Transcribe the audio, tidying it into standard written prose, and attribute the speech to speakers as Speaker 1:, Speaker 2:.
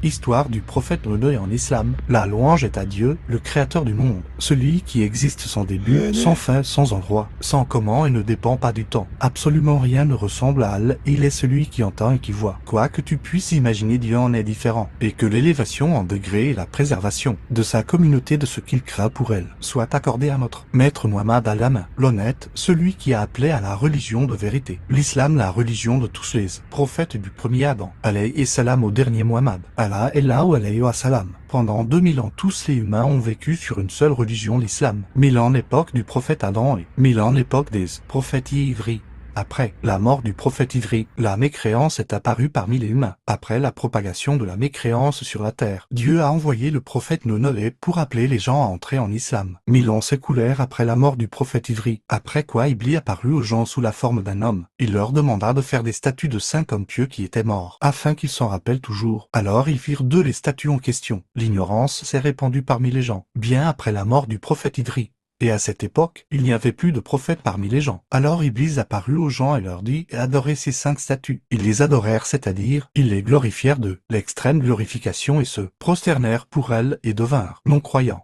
Speaker 1: Histoire du prophète Noé en islam. La louange est à Dieu, le créateur du monde, celui qui existe sans début, sans fin, sans endroit, sans comment et ne dépend pas du temps. Absolument rien ne ressemble à Allah, il est celui qui entend et qui voit. Quoi que tu puisses imaginer, Dieu en est différent, et que l'élévation en degré et la préservation de sa communauté de ce qu'il créa pour elle soit accordée à notre maître Muhammad al-Amin, l'honnête, celui qui a appelé à la religion de vérité. L'islam, la religion de tous les prophètes du premier Adam, alayhi salam au dernier Muhammad. Allah est là ou alayhi wa salam. Pendant 2000 ans, tous les humains ont vécu sur une seule religion, l'islam. 1000 ans l'époque du prophète Adam et 1000 ans l'époque des prophètes ivris. Après la mort du prophète ivri, la mécréance est apparue parmi les humains. Après la propagation de la mécréance sur la terre, Dieu a envoyé le prophète Noé pour appeler les gens à entrer en islam. 1000 ans s'écoulèrent après la mort du prophète ivri, après quoi Iblis apparut aux gens sous la forme d'un homme. Il leur demanda de faire des statues de 5 hommes pieux qui étaient morts, afin qu'ils s'en rappellent toujours. Alors ils firent d'eux les statues en question. L'ignorance s'est répandue parmi les gens, bien après la mort du prophète ivri. Et à cette époque, il n'y avait plus de prophètes parmi les gens. Alors Iblis apparut aux gens et leur dit « Adorez ces 5 statues ». Ils les adorèrent, c'est-à-dire, ils les glorifièrent de l'extrême glorification et se prosternèrent pour elles et devinrent non-croyants.